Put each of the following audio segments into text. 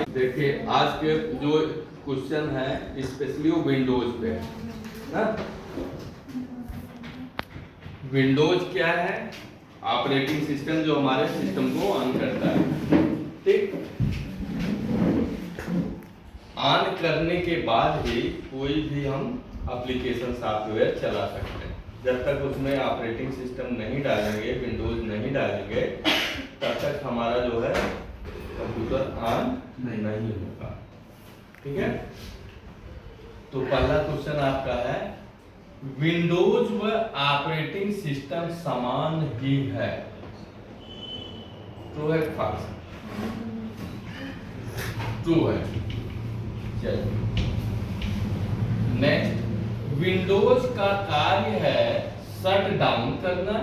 देखिए आज के जो क्वेश्चन है स्पेशली वो विंडोज पे है ना। विंडोज क्या है? ऑपरेटिंग सिस्टम जो हमारे सिस्टम को ऑन करता है, ठीक। ऑन करने के बाद ही कोई भी हम एप्लीकेशन सॉफ्टवेयर चला सकते हैं। जब तक उसमें ऑपरेटिंग सिस्टम नहीं डालेंगे, विंडोज नहीं डालेंगे, तब तक हमारा जो है कंप्यूटर ऑन नहीं होगा, ठीक है। तो पहला क्वेश्चन आपका है, विंडोज व ऑपरेटिंग सिस्टम समान ही है, ट्रू है फॉल्स? ट्रू है। चलिए नेक्स्ट, विंडोज का कार्य है शट डाउन करना,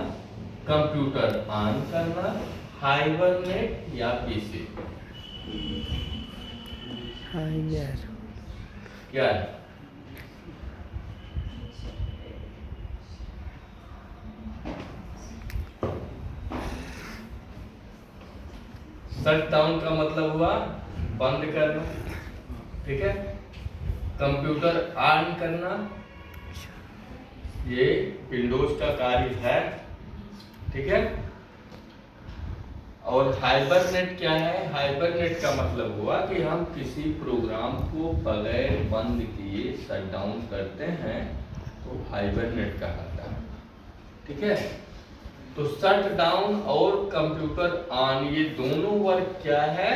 कंप्यूटर ऑन करना, हाइबरनेट या पीसी? क्या है? शट डाउन का मतलब हुआ बंद करना, ठीक है। कंप्यूटर ऑन करना ये विंडोज का कार्य है, ठीक है। और हाइबरनेट क्या है? हाइबरनेट का मतलब हुआ कि हम किसी प्रोग्राम को बगैर बंद किए शट डाउन करते हैं तो हाइबरनेट कहलाता है, ठीक है। तो शट डाउन और कंप्यूटर ऑन ये दोनों वर्क क्या है?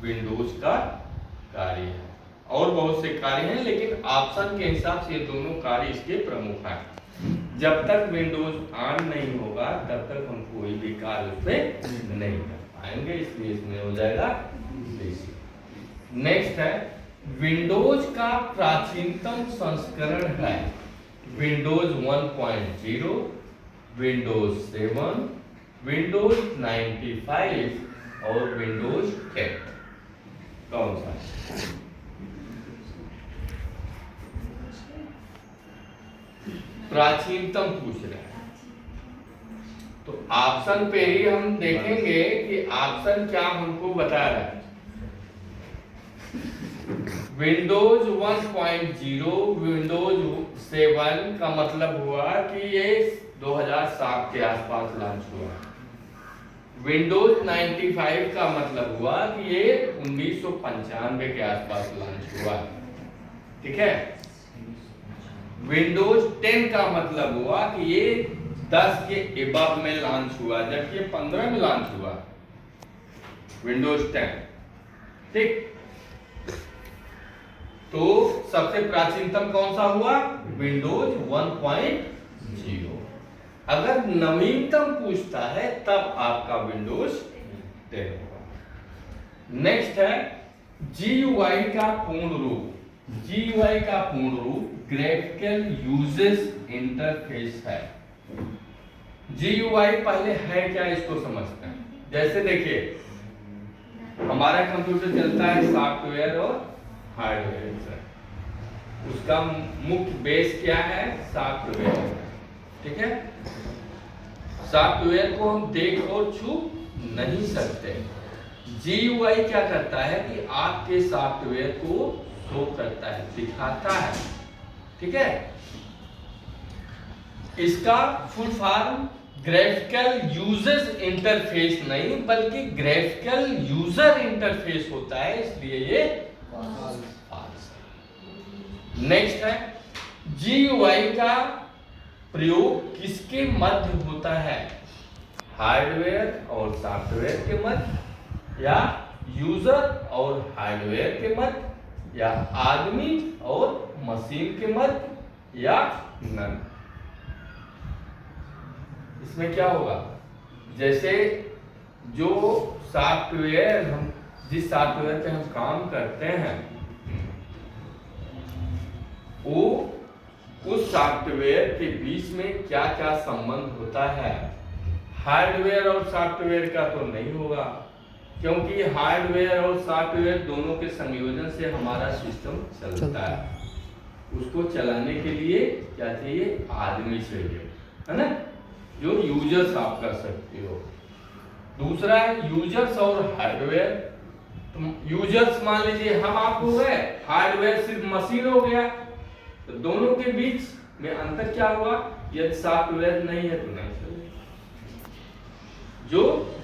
विंडोज का कार्य है। और बहुत से कार्य हैं, लेकिन ऑप्शन के हिसाब से ये दोनों कार्य इसके प्रमुख हैं। जब तक विंडोज ऑन नहीं होगा तब तक हम कोई भी कार्य उसमें नहीं कर पाएंगे, इसलिए इसमें हो जाएगा बेसिक। नेक्स्ट है, विंडोज का प्राचीनतम संस्करण है विंडोज 1.0, विंडोज 7, विंडोज 95 और विंडोज 10। कौन सा? प्राचीनतम पूछ रहे हैं, तो ऑप्शन पे ही हम देखेंगे कि ऑप्शन क्या हमको बता रहा है। विंडोज 1.0, विंडोज 7 का मतलब हुआ कि ये 2007 के आसपास लॉन्च हुआ। विंडोज 95 का मतलब हुआ कि ये 1995 के आसपास लॉन्च हुआ, ठीक है। विंडोज 10 का मतलब हुआ कि ये 10 के एबव में लॉन्च हुआ, जबकि ये 15 में लॉन्च हुआ विंडोज 10, ठीक। तो सबसे प्राचीनतम कौन सा हुआ? विंडोज 1.0। अगर नवीनतम पूछता है तब आपका विंडोज 10 होगा। नेक्स्ट है, GUI का पूर्ण रूप। GUI का पूर्ण रूप ग्राफिकल यूजर इंटरफेस है। GUI पहले है क्या, इसको समझते हैं। जैसे देखिए, हमारा कंप्यूटर चलता है सॉफ्टवेयर और हार्डवेयर से। उसका मुख्य बेस क्या है? सॉफ्टवेयर, ठीक है। सॉफ्टवेयर को हम देख और छू नहीं सकते। GUI क्या करता है कि आपके सॉफ्टवेयर को शो करता है, दिखाता है, ठीक है। इसका full form graphical user interface नहीं बल्कि ग्राफिकल यूजर इंटरफेस होता है, इसलिए ये फॉल्स। नेक्स्ट है, GUI का प्रयोग किसके मध्य होता है? हार्डवेयर और सॉफ्टवेयर के मध्य, या यूजर और हार्डवेयर के मध्य, या आदमी और मशीन के मध्य, या नन? इसमें क्या होगा? जैसे जो सॉफ्टवेयर हम जिस सॉफ्टवेयर पे हम काम करते हैं वो उस सॉफ्टवेयर के बीच में क्या क्या संबंध होता है, हार्डवेयर और सॉफ्टवेयर का तो नहीं होगा, क्योंकि हार्डवेयर और सॉफ्टवेयर दोनों के संयोजन से हमारा सिस्टम चलता है। उसको चलाने के लिए क्या चाहिए? आदमी चाहिए, है ना, जो यूजर्स आप कर सकते हो। दूसरा है यूजर्स और हार्डवेयर। तो यूजर्स मान लीजिए हम आप हो गए, हार्डवेयर सिर्फ मशीन हो गया, तो दोनों के बीच में अंतर क्या हुआ? यदि सॉफ्टवेयर नहीं है तो नहीं चलेगा। जो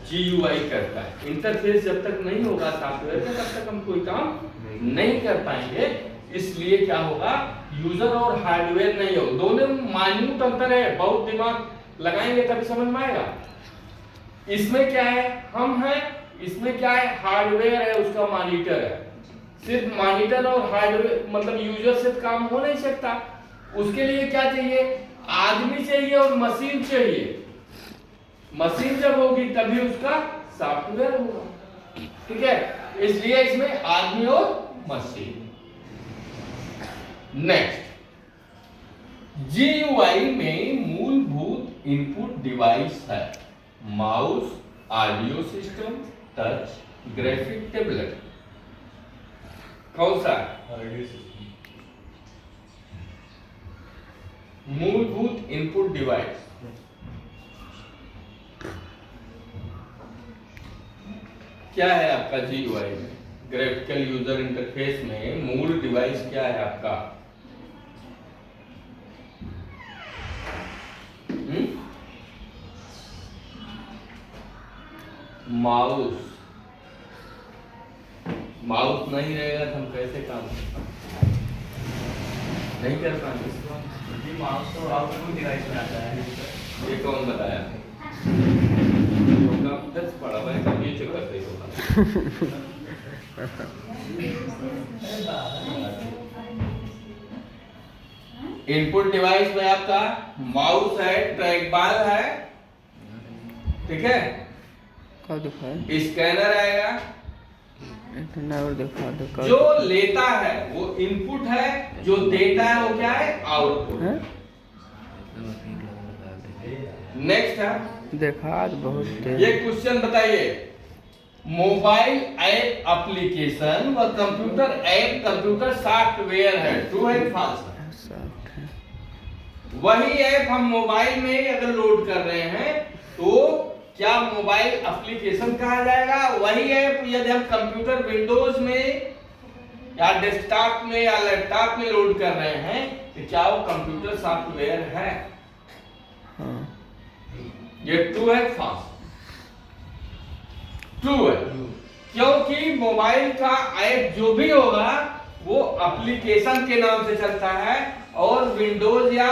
GUI करता है, इंटरफेस जब तक नहीं होगा सॉफ्टवेयर का तब तक हम कोई काम नहीं कर पाएंगे। इसलिए क्या होगा? यूजर और हार्डवेयर नहीं हो, दोनों माइन्यूट अंतर है, बहुत दिमाग लगाएंगे तभी समझ में आएगा। इसमें क्या है? हम हैं, इसमें क्या है? हार्डवेयर है, उसका मॉनिटर है। सिर्फ मॉनिटर और हार्डवेयर मतलब यूजर से काम हो नहीं सकता। उसके लिए क्या चाहिए? आदमी चाहिए और मशीन चाहिए। मशीन जब होगी तभी उसका सॉफ्टवेयर होगा, ठीक है? इसलिए इसमें आदमी और मशीन। नेक्स्ट, GUI में मूलभूत इनपुट डिवाइस है mouse, audio system, touch, graphic tablet. कौन सा? Audio system. मूलभूत इनपुट डिवाइस क्या है आपका? GUI में ग्राफिकल यूजर इंटरफेस में मूल डिवाइस क्या है आपका? माउस। माउस नहीं रहेगा तो हम कैसे काम कर पाएंगे? नहीं कर पाएंगे। माउस तो आउटपुट डिवाइस में आता है। ये कौन बताया? पड़ा हुआ है, ये चक्कर से होगा। इनपुट डिवाइस में आपका माउस है, ट्रैक बार है, ठीक है, स्कैनर आएगा। जो लेता है वो इनपुट है, जो देता है वो क्या है? आउटपुट। नेक्स्ट है, देखा बहुत। ये क्वेश्चन बताइए, मोबाइल ऐप एप्लीकेशन व कंप्यूटर ऐप कंप्यूटर सॉफ्टवेयर है, ट्रू है फॉल्स है? वही ऐप हम मोबाइल में अगर लोड कर रहे हैं तो क्या मोबाइल एप्लीकेशन कहा जाएगा? वही ऐप यदि हम कंप्यूटर विंडोज में या डेस्कटॉप में या लैपटॉप में लोड कर रहे हैं तो क्या वो कंप्यूटर सॉफ्टवेयर है? ये ट्रू है फॉल्स? ट्रू है, क्योंकि मोबाइल का ऐप जो भी होगा वो एप्लीकेशन के नाम से चलता है, और विंडोज या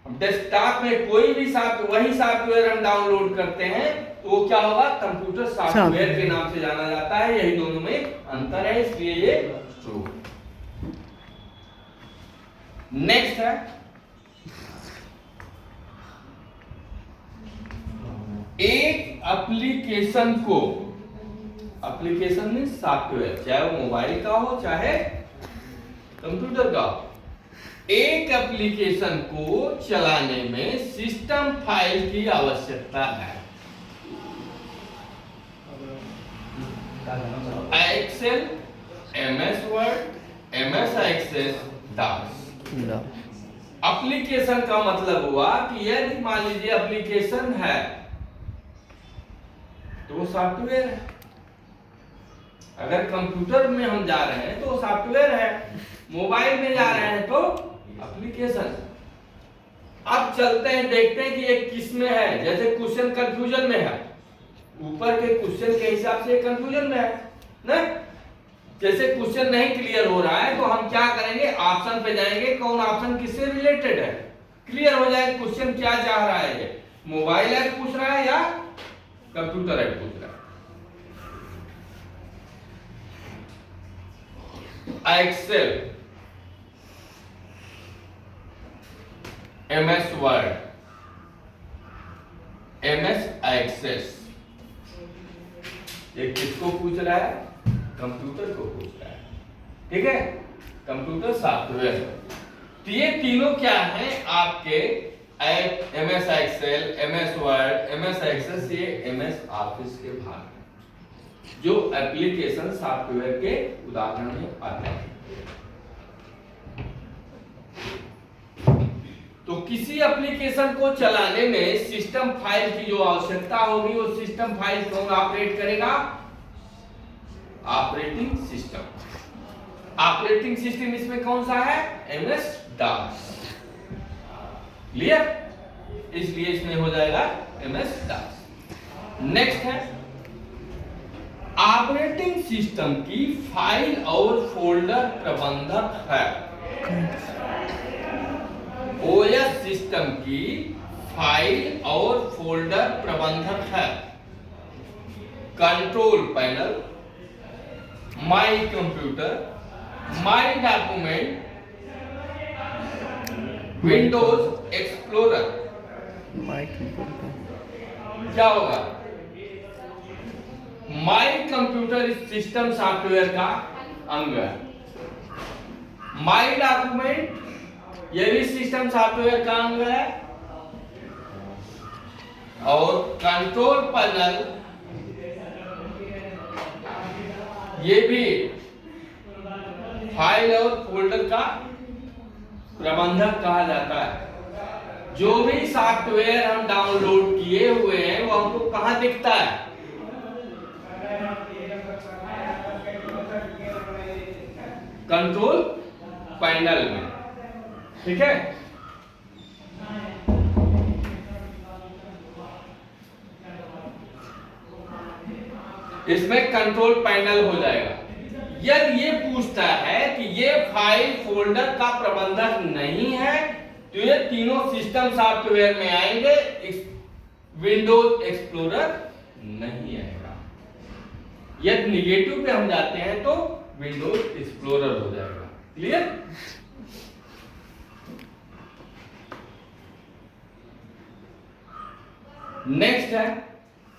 डेस्कटॉप में कोई भी वही सॉफ्टवेयर हम डाउनलोड करते हैं तो वो क्या होगा? कंप्यूटर सॉफ्टवेयर के नाम से जाना जाता है। यही दोनों में अंतर है, इसलिए ये ट्रू। नेक्स्ट है, एक एप्लीकेशन को, एप्लीकेशन में सॉफ्टवेयर चाहे वो मोबाइल का हो चाहे कंप्यूटर का हो, एक एप्लीकेशन को चलाने में सिस्टम फाइल की आवश्यकता है। Excel, MS Word, MS Access, DOS. Application का मतलब हुआ कि यदि मान लीजिए एप्लीकेशन है तो वो सॉफ्टवेयर है। अगर कंप्यूटर में हम जा रहे हैं तो वो सॉफ्टवेयर है, मोबाइल में जा रहे हैं तो एप्लीकेशन। अब चलते हैं, देखते हैं कि ये किस में है। जैसे क्वेश्चन कंफ्यूजन में है, ऊपर के क्वेश्चन के हिसाब से कंफ्यूजन में है ना। जैसे क्वेश्चन नहीं क्लियर हो रहा है तो हम क्या करेंगे? ऑप्शन पे जाएंगे, कौन ऑप्शन किससे रिलेटेड है, क्लियर हो जाए क्वेश्चन क्या चाह रहा है। ये मोबाइल ऐप पूछ रहा है या कंप्यूटर ऐप पूछ रहा है। Excel, MS Word, MS Access, ये किसको पूछ रहा है? कंप्यूटर को पूछ रहा है, ठीक है, कंप्यूटर सॉफ्टवेयर। तो ये तीनों क्या हैं आपके? App, MS Excel, MS Word, MS Access, ये MS ऑफिस के भाग हैं। जो एप्लीकेशन सॉफ्टवेयर के उदाहरण में आते हैं। तो किसी एप्लीकेशन को चलाने में सिस्टम फाइल की जो आवश्यकता होगी, वो सिस्टम फाइल कौन ऑपरेट करेगा? Operating system. ऑपरेटिंग सिस्टम इसमें कौन सा है? MS DOS। क्लियर? इसलिए इसमें हो जाएगा MS DOS। नेक्स्ट है ऑपरेटिंग सिस्टम की फाइल और फोल्डर प्रबंधक है। OS सिस्टम की फाइल और फोल्डर प्रबंधक है। Control panel, my computer, my document, Windows explorer. क्या होगा? माई कंप्यूटर सिस्टम सॉफ्टवेयर का अंग है। माई डॉक्यूमेंट ये भी सिस्टम सॉफ्टवेयर का अंग है। और कंट्रोल पैनल ये भी फाइल और फोल्डर का प्रबंधक कहा जाता है। जो भी सॉफ्टवेयर हम डाउनलोड किए हुए हैं वो हमको कहां दिखता है? कंट्रोल पैनल में। ठीक है? इसमें कंट्रोल पैनल हो जाएगा। यदि ये पूछता है कि ये फाइल फोल्डर का प्रबंधक नहीं है तो ये तीनों सिस्टम सॉफ्टवेयर में आएंगे, विंडोज एक्सप्लोरर नहीं आएगा। यदि निगेटिव पे हम जाते हैं तो विंडोज एक्सप्लोरर हो जाएगा। क्लियर? नेक्स्ट है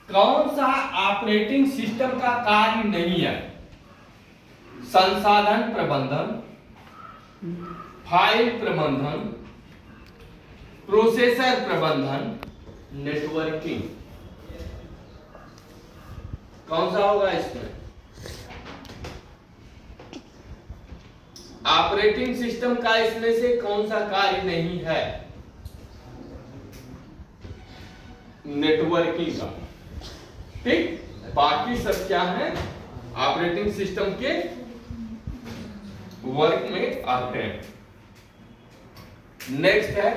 कौन सा ऑपरेटिंग सिस्टम का कार्य नहीं है? संसाधन प्रबंधन, फाइल प्रबंधन, प्रोसेसर प्रबंधन, नेटवर्किंग। कौन सा होगा इसमें? ऑपरेटिंग सिस्टम का इसमें से कौन सा कार्य नहीं है? नेटवर्किंग का। ठीक, बाकी सब क्या है? ऑपरेटिंग सिस्टम के वर्क में आते हैं। नेक्स्ट है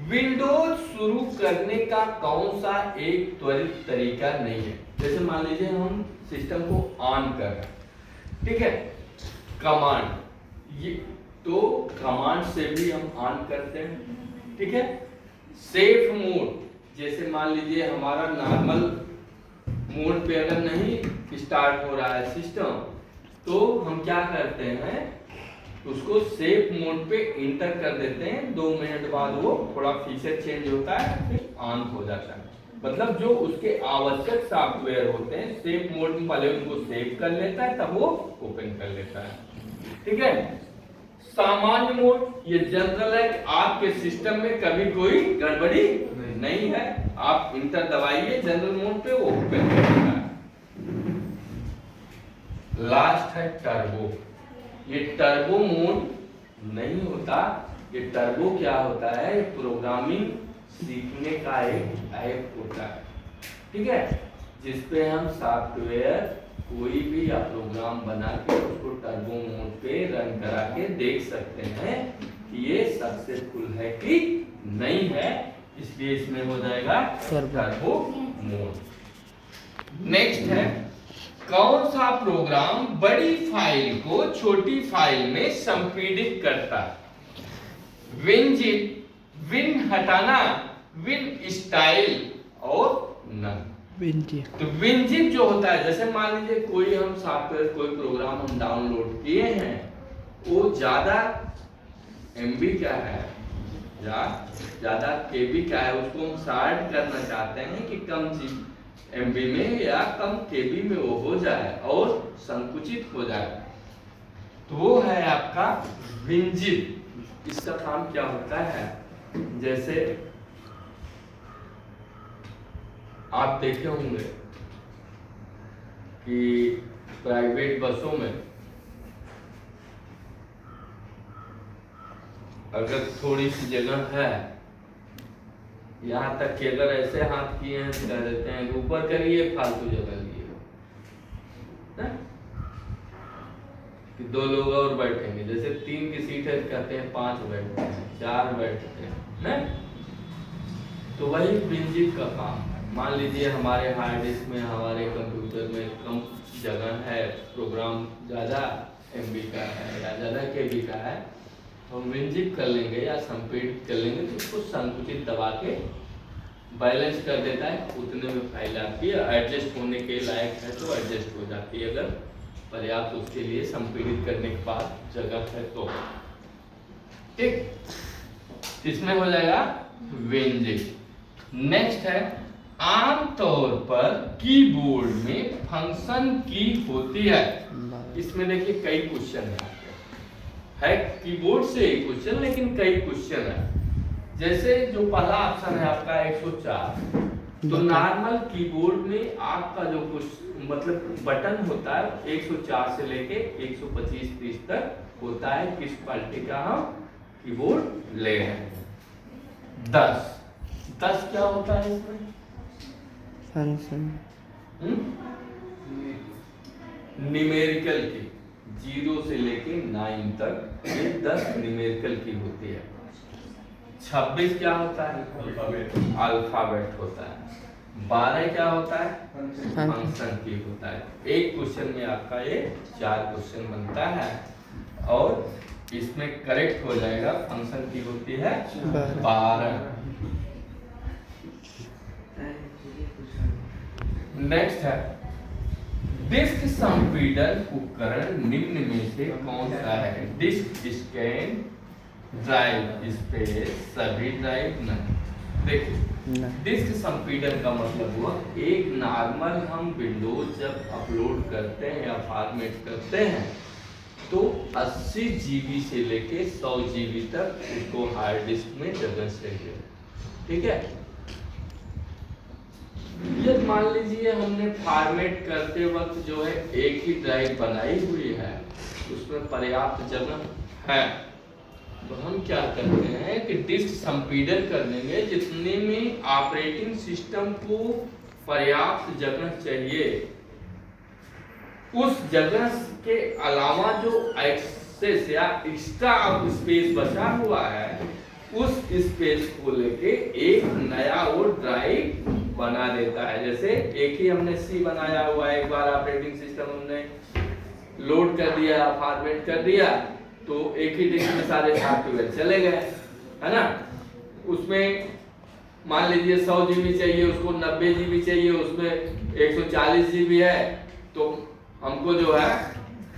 विंडोज शुरू करने का कौन सा एक त्वरित तरीका नहीं है? जैसे मान लीजिए हम सिस्टम को ऑन कर रहे हैं, ठीक है, कमांड, ये तो कमांड से भी हम ऑन करते हैं। ठीक है, सेफ मोड, जैसे मान लीजिए हमारा नॉर्मल मोड पे अगर नहीं स्टार्ट हो रहा है सिस्टम, तो हम क्या करते हैं, उसको सेफ मोड पे इंटर कर देते हैं। 2 मिनट बाद वो थोड़ा फीचर चेंज होता है, फिर ऑन हो जाता है। मतलब जो उसके आवश्यक सॉफ्टवेयर होते हैं सेफ मोड में पहले उनको सेव कर लेता है, तब वो ओपन कर लेता है। ठीक है, सामान्य मोड ये जनरल है कि आपके सिस्टम में कभी कोई गड़बड़ी नहीं है, आप इंटर दबाइए जनरल मोड पे, वो ओपन कर देता है। लास्ट है टर्बो। ये टर्बो मोड नहीं होता, ये टर्बो क्या होता है? प्रोग्रामिंग सीखने का एक ऐप होता है। ठीक है, जिसपे हम सॉफ्टवेयर कोई भी या प्रोग्राम बना के उसको टर्बो मोड पे रन करा के देख सकते हैं कि ये सक्सेसफुल है कि नहीं है, इसलिए इसमें हो जाएगा टर्बो मोड। नेक्स्ट है कौन सा प्रोग्राम बड़ी फाइल को छोटी फाइल में संपीड़ित करता है? विनजिप, विन हटाना, विन स्टाइल और नन। तो विनजिप जो होता है, जैसे मान लीजिए कोई हम सॉफ्टवेयर कोई प्रोग्राम हम डाउनलोड किए हैं, वो ज्यादा MB का है या ज्यादा KB का है, उसको हम शार्ट करना चाहते हैं कि कम MB में या कम KB में वो हो जाए और संकुचित हो जाए, तो वो है आपका विनजिप। इसका काम क्या होता है? जैसे आप देखे होंगे कि प्राइवेट बसों में अगर थोड़ी सी जगह है, यहाँ तक कि अगर ऐसे हाथ किए हैं तो कह देते हैं कि ऊपर करिए, फालतू जगह लिए है? कि 2 लोग और बैठेंगे, जैसे 3 की सीट है कहते हैं 5 बैठते हैं, 4 बैठते हैं ना? तो वही विंजिप का काम है। मान लीजिए हमारे हार्ड डिस्क में, हमारे कंप्यूटर में कम जगह है, प्रोग्राम ज़्यादा MB का है या ज़्यादा KB का है, तो हम विंजिप कर लेंगे या संपीड़ित कर लेंगे, तो उसको संकुचित दबा के बैलेंस कर देता है। उतने में फाइल आपकी एडजस्ट होने के लायक है तो एडजस्ट हो जाती है, अगर पर्याप्त उसके लिए संपीड़ित करने के बाद जगह है तो। ठीक, इसमें हो जाएगा विंजिप। नेक्स्ट है, आमतौर पर कीबोर्ड में फंक्शन की होती है। इसमें देखिए कई क्वेश्चन है कीबोर्ड से एक क्वेश्चन, लेकिन कई क्वेश्चन है। जैसे जो पहला ऑप्शन है आपका 104, तो नॉर्मल कीबोर्ड में आपका जो मतलब बटन होता है 104 से लेके 125-30 तक होता है। किस क्वालिटी का हम कीबोर्ड ले हैं? 10 क्या होता है इसमें? फंक्शन न्यूमेरिकल की 0 से लेके 9 तक ये 10 न्यूमेरिकल की होती है। 26 क्या होता है? अल्फाबेट होता है। 12 क्या होता है? फंक्शन की होता है। एक क्वेश्चन में आपका ये 4 क्वेश्चन बनता है और इसमें करेक्ट हो जाएगा। फंक्शन की होती है 12। नेक्स्ट है, डिस्क संपीड़न उपकरण निम्न में से कौन सा है? डिस्क, स्कैन, ड्राइव स्पेस, सभी ड्राइव नहीं। देखिए डिस्क संपीड़न का मतलब हुआ एक नॉर्मल हम विंडोज जब अपलोड करते हैं या फॉर्मेट करते हैं तो 80 GB से लेके 100 GB तक उसको हार्ड डिस्क में जगह चाहिए। ठीक है, ये मान लीजिए हमने फॉर्मेट करते वक्त जो है एक ही ड्राइव बनाई हुई है, उसमें पर्याप्त जगह है, तो हम क्या करते हैं कि डिस्क संपीड़न कर देंगे। जितने में ऑपरेटिंग सिस्टम को पर्याप्त जगह चाहिए, उस जगह के अलावा जो एक्सेस या एक्स्ट्रा स्पेस बचा हुआ है, उस स्पेस को लेके एक नया वो ड्राइव बना देता है। जैसे एक ही हमने C बनाया हुआ है, एक बार ऑपरेटिंग सिस्टम हमने लोड कर दिया, फॉर्मेट कर दिया, तो एक ही डिस्क में सारे सॉफ्टवेयर चले गए, है ना? उसमें मान लीजिए 100 GB चाहिए, उसको 90 GB चाहिए, उसमें 140 GB है, तो हमको जो है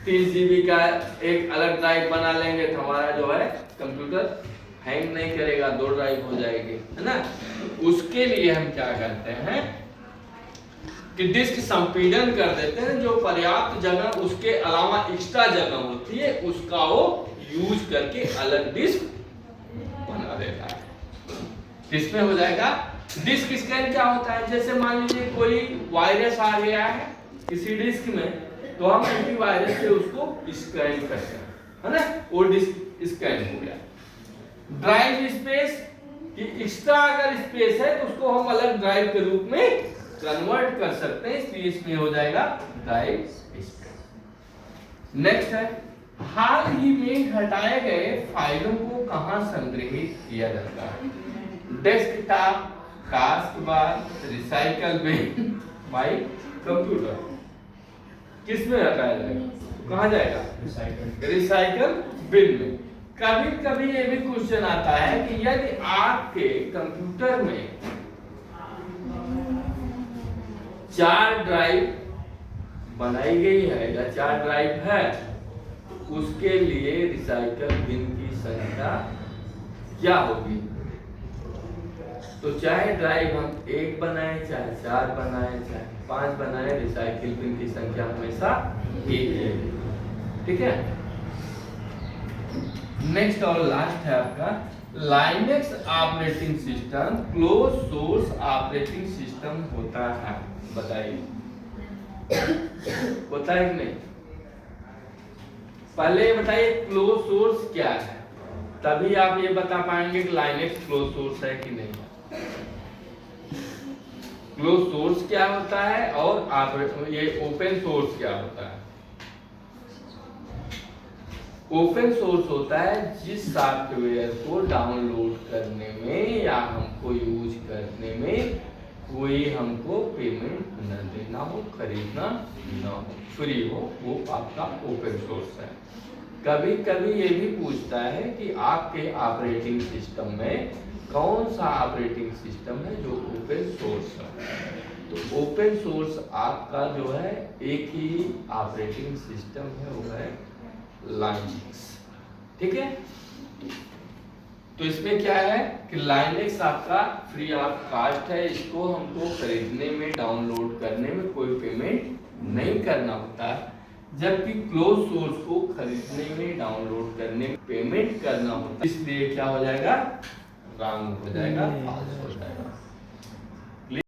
30 GB का एक अलग ड्राइव बना लेंगे, तो हमारा जो है कंप्यूटर हैंग नहीं करेगा, 2 ड्राइव हो जाएगी, है ना? उसके लिए हम क्या करते हैं कि डिस्क संपीड़न कर देते हैं। जो पर्याप्त जगह उसके अलावा एक्स्ट्रा जगह होती है उसका वो यूज करके अलग डिस्क बना देता है। इसमें हो जाएगा डिस्क स्कैन। क्या होता है? जैसे मान लीजिए कोई वायरस आ गया है किसी डिस्क में, तो हम एंटीवायरस से उसको स्कैन करते हैं, है ना? वो डिस्क स्कैन हो गया। ड्राइव स्पेस कि एक्स्ट्रा अगर स्पेस है तो उसको हम अलग ड्राइव के रूप में कन्वर्ट कर सकते हैं, इसलिए इसमें हो जाएगा ड्राइव स्पेस। नेक्स्ट है, हाल ही में हटाए गए फाइलों को कहां संग्रहित किया जाता है? Desktop, taskbar, recycle bin, my computer. किसमें हटाया जाएगा? कहां जाएगा? रिसाइकल बिन में। कभी कभी ये भी क्वेश्चन आता है कि यदि आपके कंप्यूटर में 4 ड्राइव बनाई गई है या 4 ड्राइव है, उसके लिए रिसाइकल बिन की संख्या क्या होगी? तो चाहे ड्राइव हम 1 बनाए, चाहे 4 बनाए, चाहे 5 बनाए, रिसाइकल बिन की संख्या हमेशा 1 है। ठीक है। नेक्स्ट और लास्ट है आपका Linux operating system close source operating system होता है। बताइए होता है कि नहीं? पहले ये बताइए क्लोज सोर्स क्या है, तभी आप ये बता पाएंगे कि लाइनेक्स क्लोज सोर्स है कि नहीं। क्लोज सोर्स क्या होता है और आप ये ओपन सोर्स क्या होता है? ओपन सोर्स होता है जिस सॉफ्टवेयर को डाउनलोड करने में या हमको यूज करने में कोई हमको पेमेंट न देना हो, खरीदना न हो, फ्री हो, वो आपका ओपन सोर्स है। कभी कभी ये भी पूछता है कि आपके ऑपरेटिंग सिस्टम में कौन सा ऑपरेटिंग सिस्टम है जो ओपन सोर्स है। तो ओपन सोर्स आपका जो है एक ही ऑपरेटिंग सिस्टम है, वो है लाइनेक्स। ठीक है, तो इसमें क्या है कि लाइनेक्स आपका फ्री ऑफ कॉस्ट है, इसको हमको खरीदने में डाउनलोड करने में कोई पेमेंट नहीं करना होता है, जबकि क्लोज सोर्स को खरीदने में डाउनलोड करने में पेमेंट करना होता है। इसलिए क्या हो जाएगा, रॉन्ग हो जाएगा, false हो जाएगा।